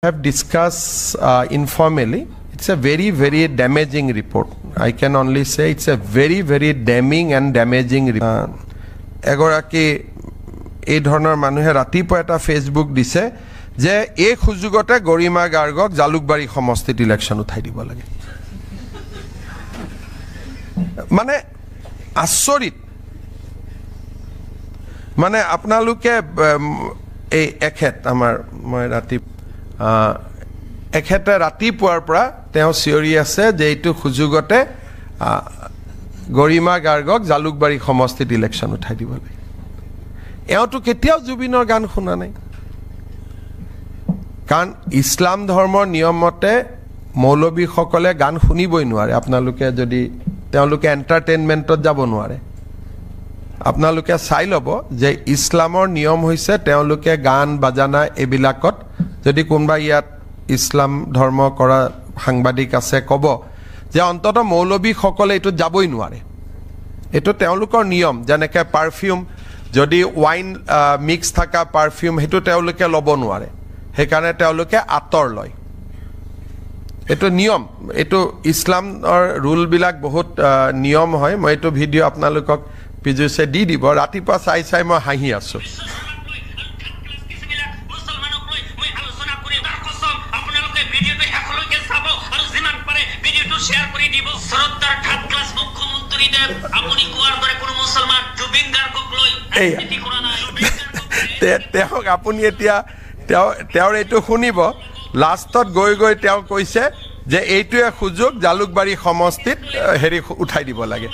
have discussed informally. It's a very, very damaging report. I can only say it's a very, very damning and damaging report. এগৰাকী এই ধৰণৰ মানুহে ৰাতিপুৱা এটা Facebook দিছে যে এই সুযোগতে গৰিমা গাৰ্গক জালুকবাৰী সমষ্টিত ইলেকশন উঠাই দিব লাগে। মানে আচৰিত, মানে আপোনালোকে এই এখেত আমাৰ মই ৰাতি এখেতে ৰাতিপুৱাৰ পৰা তেওঁ চিঞৰি আছে যে এইটো সুযোগতে গৰিমা গাৰ্গক জালুকবাৰী সমষ্টিত ইলেকশন উঠাই দিব লাগে। এওঁতো কেতিয়াও জুবিনৰ গান শুনা নাই, কাৰণ ইছলাম ধৰ্মৰ নিয়ম মতে মৌলবীসকলে গান শুনিবই নোৱাৰে। আপোনালোকে যদি তেওঁলোকে এণ্টাৰটেইনমেণ্টত যাব নোৱাৰে। আপোনালোকে চাই ল'ব যে ইছলামৰ নিয়ম হৈছে তেওঁলোকে গান বাজানা এইবিলাকত, যদি কোনোবা ইয়াত ইছলাম ধৰ্ম কৰা সাংবাদিক আছে ক'ব যে অন্তত মৌলবীসকলে এইটো যাবই নোৱাৰে। এইটো তেওঁলোকৰ নিয়ম। যেনেকৈ পাৰফিউম, যদি ৱাইন মিক্স থকা পাৰফিউম সেইটো তেওঁলোকে ল'ব নোৱাৰে, সেইকাৰণে তেওঁলোকে আঁতৰ লয়। এইটো নিয়ম, এইটো ইছলামৰ ৰুলবিলাক বহুত নিয়ম হয়। মই এইটো ভিডিঅ' আপোনালোকক পিজুছে দি দিব। ৰাতিপুৱা চাই চাই মই হাঁহি আছোঁ। তেওঁক আপুনি এতিয়া তেওঁৰ এইটো শুনিব। লাষ্টত গৈ গৈ তেওঁ কৈছে যে এইটোৱে সুযোগ জালুকবাৰী সমষ্টিত হেৰি উঠাই দিব লাগে,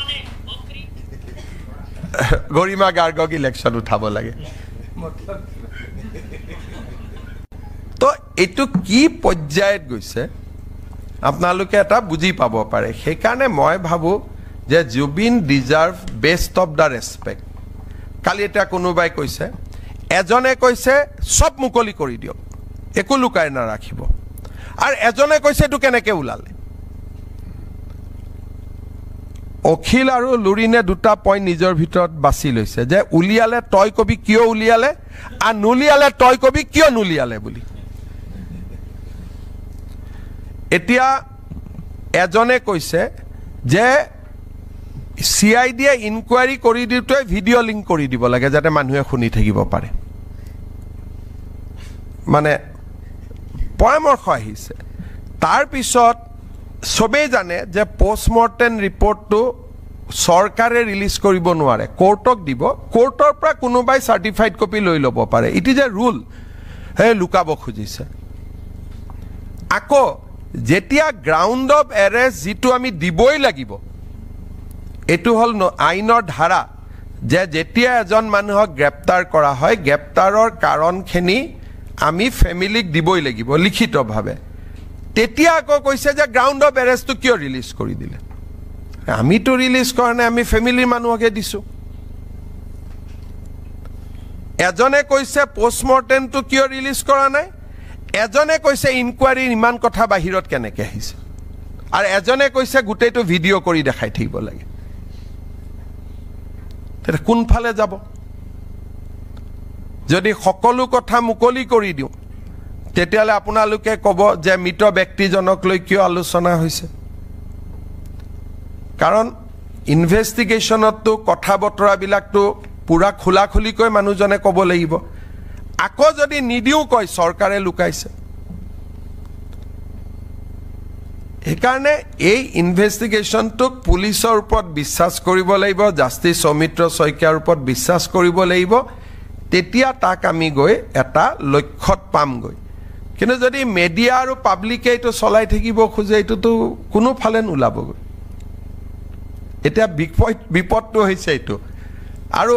গৰিমা গাৰ্গক ইলেকশন উঠাব লাগে। তো এইটো কি পৰ্যায়ত গৈছে আপোনালোকে এটা বুজি পাব পাৰে। সেইকাৰণে মই ভাবোঁ যে Zubeen deserve best of the respect. কালি এতিয়া কোনোবাই কৈছে, এজনে কৈছে চব মুকলি কৰি দিয়ক, একো লুকাই নাৰাখিব, আৰু এজনে কৈছে এইটো কেনেকৈ ওলালে। অখিল আৰু লুৰিনে দুটা পইণ্ট নিজৰ ভিতৰত বাছি লৈছে যে উলিয়ালে তই কবি কিয় উলিয়ালে, আৰু নুলিয়ালে তই কবি কিয় নুলিয়ালে বুলি। এতিয়া এজনে কৈছে যে CIDয়ে ইনকুৱাৰী কৰি দিওঁতে ভিডিঅ' লিংক কৰি দিব লাগে যাতে মানুহে শুনি থাকিব পাৰে। মানে পৰামৰ্শ আহিছে। তাৰপিছত চবেই জানে যে পষ্টমৰ্টেম ৰিপৰ্টটো চৰকাৰে ৰিলিজ কৰিব নোৱাৰে, কোৰ্টক দিব। কোৰ্টৰ পৰা কোনোবাই চাৰ্টিফাইড কপি লৈ ল'ব পাৰে। It is a rule. সেই লুকাব খুজিছে। আকৌ যেতিয়া গ্ৰাউণ্ড অফ এৰেষ্ট যিটো আমি দিবই লাগিব, এইটো হ'ল আইনৰ ধাৰা যে যেতিয়া এজন মানুহক গ্ৰেপ্তাৰ কৰা হয়, গ্ৰেপ্তাৰৰ কাৰণখিনি আমি ফেমিলিক দিবই লাগিব লিখিতভাৱে। তেতিয়া আকৌ কৈছে যে গ্ৰাউণ্ড অফ এৰেষ্টটো কিয় ৰিলিজ কৰি দিলে। আমিতো ৰিলিজ কৰা নাই, আমি ফেমিলিৰ মানুহকে দিছোঁ। এজনে কৈছে পষ্টমৰ্টেমটো কিয় ৰিলিজ কৰা নাই, এজনে কৈছে ইনকুৱাৰীৰ ইমান কথা বাহিৰত কেনেকৈ আহিছে, আৰু এজনে কৈছে গোটেইটো ভিডিঅ' কৰি দেখাই থাকিব লাগে। তেতিয়া কোনফালে যাব? যদি সকলো কথা মুকলি কৰি দিওঁ তেতিয়াহ'লে আপোনালোকে ক'ব যে মৃত ব্যক্তিজনক লৈ কিয় আলোচনা হৈছে। কাৰণ ইনভেষ্টিগেশ্যনততো কথা বতৰাবিলাকতো পূৰা খোলা খুলিকৈ মানুহজনে ক'ব লাগিব। আকৌ যদি নিদিওঁ কয় চৰকাৰে লুকাইছে। সেইকাৰণে এই ইনভেষ্টিগেশ্যনটোক পুলিচৰ ওপৰত বিশ্বাস কৰিব লাগিব, জাষ্টিছ সৌমিত্ৰ শইকীয়াৰ ওপৰত বিশ্বাস কৰিব লাগিব। তেতিয়া তাক আমি গৈ এটা লক্ষ্যত পামগৈ। কিন্তু যদি মেডিয়া আৰু পাব্লিকে এইটো চলাই থাকিব খোজে, এইটোতো কোনোফালে নোলাবগৈ। এতিয়া বিপদটো হৈছে এইটো। আৰু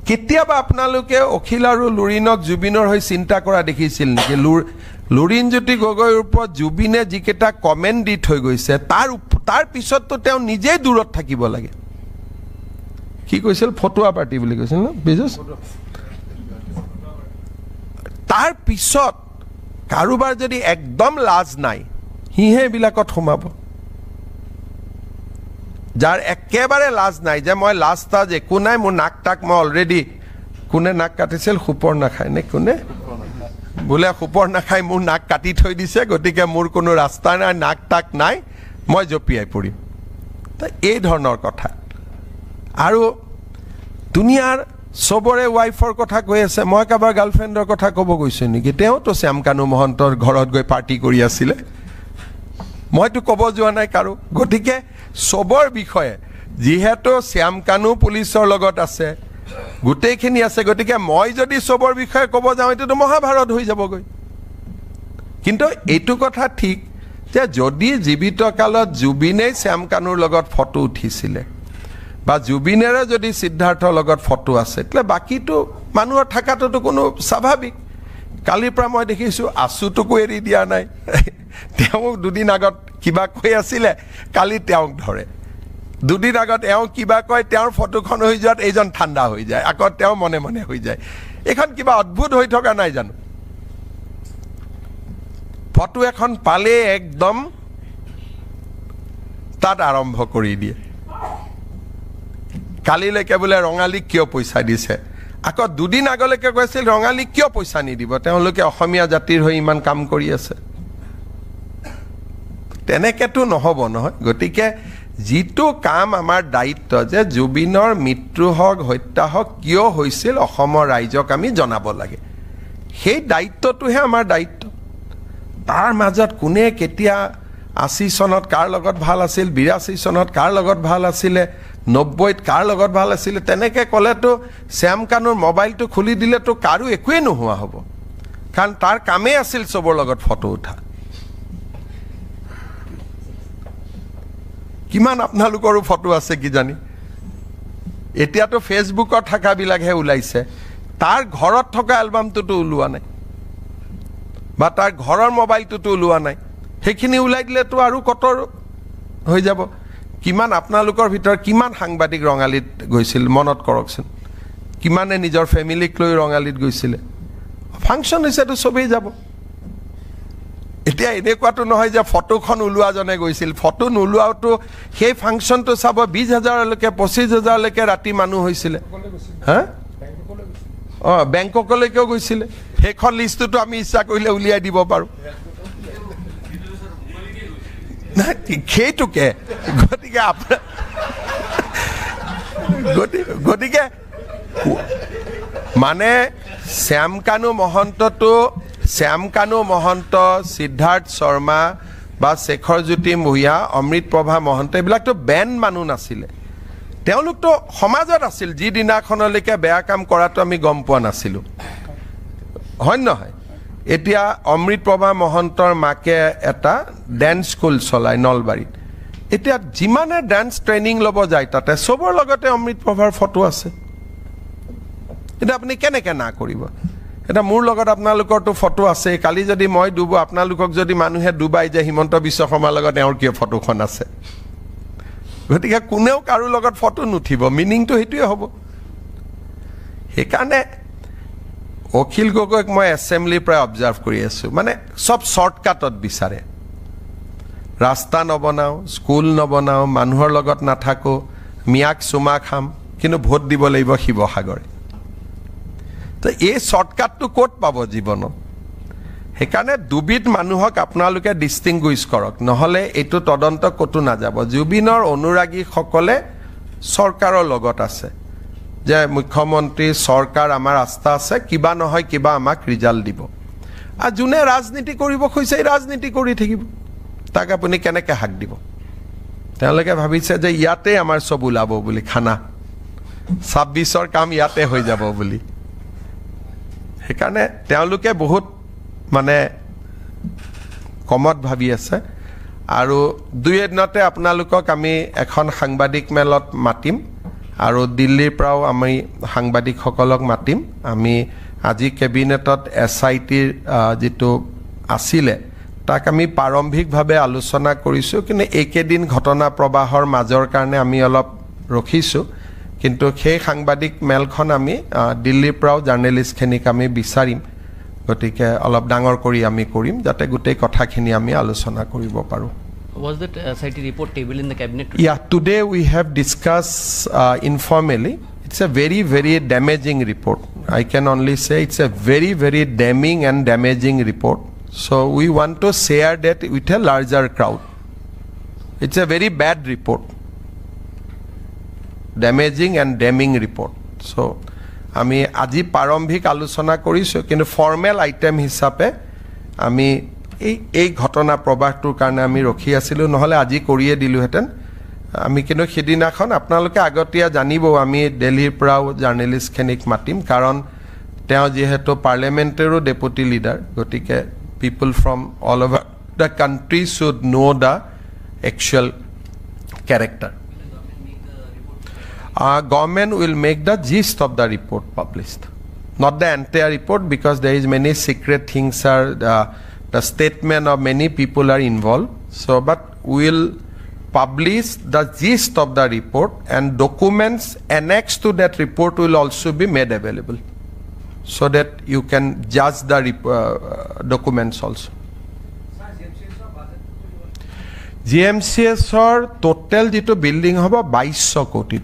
কেতিয়াবা আপোনালোকে অখিল আৰু লুৰিণক জুবিনৰ হৈ চিন্তা কৰা দেখিছিল নেকি? লুৰিণজ্যোতি গগৈৰ ওপৰত জুবিনে যিকেইটা কমেণ্ট দি থৈ গৈছে, তাৰ পিছততো তেওঁ নিজেই দূৰত থাকিব লাগে। কি কৈছিল? ফটুৱা পাৰ্টি বুলি কৈছিল ন বিজুছ? তাৰ পিছত কাৰোবাৰ যদি একদম লাজ নাই, সিহে এইবিলাকত সোমাব। যাৰ একেবাৰে লাজ নাই যে মই লাজ তাজ একো নাই, মোৰ নাক টাক মই অলৰেডি, কোনে নাক কাটিছিল? সুপৰ নাখায় নে কোনে? বোলে সুপৰ নাখাই মোৰ নাক কাটি থৈ দিছে গতিকে মোৰ কোনো ৰাস্তা নাই নাক তাক নাই মই জপিয়াই পৰিম এই ধৰণৰ কথা আৰু দুনিয়াৰ সবৰে ওয়াইফৰ কথা কৈ আছে মই কাবাৰ গাৰ্লফ্ৰেণ্ডৰ কথা ক'ব গৈছো নেকি তেওঁতো শ্যামকানু মহন্তৰ ঘৰত গৈ পাৰ্টি কৰি আছিলে মইতো ক'ব যোৱা নাই কাৰো গতিকে সবৰ বিষয়ে যিহেতু শ্যামকানু পুলিচৰ লগত আছে গোটেইখিনি আছে গতিকে মই যদি সবৰ বিষয়ে ক'ব যাওঁ এটোতো মহাভাৰত হৈ যাবগৈ কিন্তু এইটো কথা ঠিক যে যদি জীৱিত কালত জুবিনে শ্যামকানুৰ লগত ফটো উঠিছিলে বা জুবিনেৰে যদি সিদ্ধাৰ্থৰ লগত ফটো আছে એટલે বাকিটো মানুহৰ থাকাটো কোনো স্বাভাৱিক কালিৰ পৰা মই দেখিছো আছুটোকো এৰি দিয়া নাই তেওঁ দুদিন আগত কিবা কৈ আছিলে কালি তেওঁক ধৰে দুদিন আগত এওঁ কিবা কয় তেওঁৰ ফটোখন হৈ যোৱাত এইজন ঠাণ্ডা হৈ যায় আকৌ তেওঁ মনে মনে হৈ যায় এখন কিবা অদ্ভুত হৈ থকা নাই জানো ফটো এখন পালে একদম তাত আৰম্ভ কৰি দিয়ে কালিলৈকে বোলে ৰঙালীক কিয় পইচা দিছে আকৌ দুদিন আগলৈকে কৈছিল ৰঙালীক কিয় পইচা নিদিব তেওঁলোকে অসমীয়া জাতিৰ হৈ ইমান কাম কৰি আছে তেনেকেতো নহব নহয় গতিকে যিটো কাম আমাৰ দায়িত্ব যে জুবিনৰ মৃত্যু হওক হত্যা হওক কিয় হৈছিল অসমৰ ৰাইজক আমি জনাব লাগে সেই দায়িত্বটোহে আমাৰ দায়িত্ব তাৰ মাজত কোনে কেতিয়া 80 চনত কাৰ লগত ভাল আছিল 82 চনত কাৰ লগত ভাল আছিলে 90ত কাৰ লগত ভাল আছিলে তেনেকে ক'লেতো শ্যামকানুৰ মোবাইলটো খুলি দিলেতো কাৰো একোৱে নোহোৱা হ'ব কাৰণ তাৰ কামেই আছিল সবৰ লগত ফটো উঠা কিমান আপোনালোকৰো ফটো আছে কি জানি এতিয়াতো ফেসবুকত থাকা বিলাকহে ওলাইছে তাৰ ঘৰত থকা এলবামটোতো ওলোৱা নাই বা তাৰ ঘৰৰ মোবাইলটোতো ওলোৱা নাই সেইখিনি ওলাই দিলেতো আৰু কটৰ হৈ যাব কিমান আপোনালোকৰ ভিতৰ কিমান সাংবাদিক ৰঙালীত গৈছিল মনত কৰকচোন কিমানে নিজৰ ফ্যামিলিক লৈ ৰঙালীত গৈছিল ফাংচন হৈছেতো সবেই যাব এতিয়া এনেকুৱাটো নহয় যে ফটোখন ওলোৱা জনে গৈছিল ফটো নোলোৱাটো সেই ফাংচনটো চাব 20000 লৈকে 25000 লৈকে ৰাতি মানুহ হৈছিল হা বেংককলৈকেও গৈছিল সেইখন লিষ্টটো আমি ইচ্ছা কৰিলে উলিয়াই দিব পাৰো সেইটোকে গতিকে মানে শ্যামকানু মহন্ত সিদ্ধাৰ্থ শৰ্মা বা শেখৰ জ্যোতি মুহিয়া অমৃত প্ৰভা মহন্ত এইবিলাকতো বেণ্ড মানুহ নাছিলে তেওঁলোকতো সমাজত আছিল যি দিনাখনলৈকে বেয়া কাম কৰাটো আমি গম পোৱা নাছিলো হয় নহয় এতিয়া অমৃত প্ৰভা মহন্তৰ মাকে এটা ড্যান্স স্কুল চলাই নলবাৰীত এতিয়া যিমানে ড্যান্স ট্ৰেইনিং ল'ব যায় তাতে সবৰ লগতে অমৃত প্ৰভাৰ ফটো আছে এটা আপুনি কেনেকৈ না কৰিব এটা মোৰ লগত আপোনালোকৰটো ফটো আছে কালি যদি মই ডুবো আপোনালোকক যদি মানুহে ডুবাই যে হিমন্ত বিশ্ব শৰ্মাৰ লগত এওঁৰ কিয় ফটোখন আছে গতিকে কোনেও কাৰো লগত ফটো নুঠিব মিনিংটো সেইটোৱে হ'ব সেইকাৰণে অখিল গগৈক মই এছেম্বলিৰ পৰা অবজাৰ্ভ কৰি আছো মানে সব শৰ্টকাটত বিচাৰে ৰাস্তা নবনাও স্কুল নবনাও মানুহৰ লগত নাথাকো মিয়াক চুমা খাম কিন্তু ভোট দিব লাগিব শিৱসাগৰে তো এই শৰ্টকাটটো ক'ত পাব জীৱনত সেইকাৰণে দুবিধ মানুহক আপোনালোকে ডিষ্টিংগুইশ কৰক নহলে এইটো তদন্ত কতো নাযাব জুবিনৰ অনুৰাগীসকলে চৰকাৰৰ লগত আছে যে মুখ্যমন্ত্ৰী চৰকাৰ আমাৰ আস্থা আছে কিবা নহয় কিবা আমাক ৰিজাল্ট দিব আৰু যোনে ৰাজনীতি কৰিব খুজিছে ৰাজনীতি কৰি থাকিব তাক আপুনি কেনেকৈ হাক দিব তেওঁলোকে ভাবিছে যে ইয়াতে আমাৰ সব ওলাব বুলি খানা 26ৰ কাম ইয়াতে হৈ যাব বুলি সেইকাৰণে তেওঁলোকে বহুত মানে কমত ভাবি আছে আৰু দুই এদিনতে আপোনালোকক আমি এখন সাংবাদিক মেলত মাতিম আৰু দিল্লীৰ পৰাও আমি সাংবাদিকসকলক মাতিম আমি আজি কেবিনেটত এছআইটিৰ যেটো আছিলে তাক আমি প্ৰাৰম্ভিকভাৱে আলোচনা কৰিছো কিন্তু একেদিন ঘটনা প্ৰবাহৰ মাজৰ কাৰণে আমি অলপ ৰখিছো কিন্তু সেই সাংবাদিক মেলখন আমি দিল্লীৰ পৰাও জাৰ্নেলিষ্টখিনিক আমি বিচাৰিম গতিকে অলপ ডাঙৰ কৰি আমি কৰিম যাতে গোটেই কথাখিনি আমি আলোচনা কৰিব পাৰো Was that SIT report table in the cabinet today? Yeah, today we have discussed informally. it's a very, very damaging report. I can only say it's a very, very damning and damaging report. So we want to share that with a larger crowd. It's a very bad report. Damaging and damning report. So আমি আজি প্ৰাৰম্ভিক আলোচনা কৰিছো কিন্তু formal item হিচাপে আমি এই ঘটনা প্ৰবাহটোৰ কাৰণে আমি ৰখি আছিলো নহলে আজি কৰিয়ে দিলোহেতেন আমি কিন্তু সেদিনাখন আপোনালোকে আগতীয়া জানিব আমি দিল্লীৰ পৰাও জাৰ্নেলিষ্টখিনিক মাতিম কাৰণ তেওঁ যেহেতু পাৰ্লামেণ্টেৰো ডেপুটি লিডাৰ গতিকে people from all over the country should know the actual character government will make the gist of the report published, not the entire report because there is many secret things are the statement of many people are involved. So but will publish the gist of the report and documents annexed to that report will also be made available so that you can judge the documents also. GMCS or total jito building hobo 2200 koti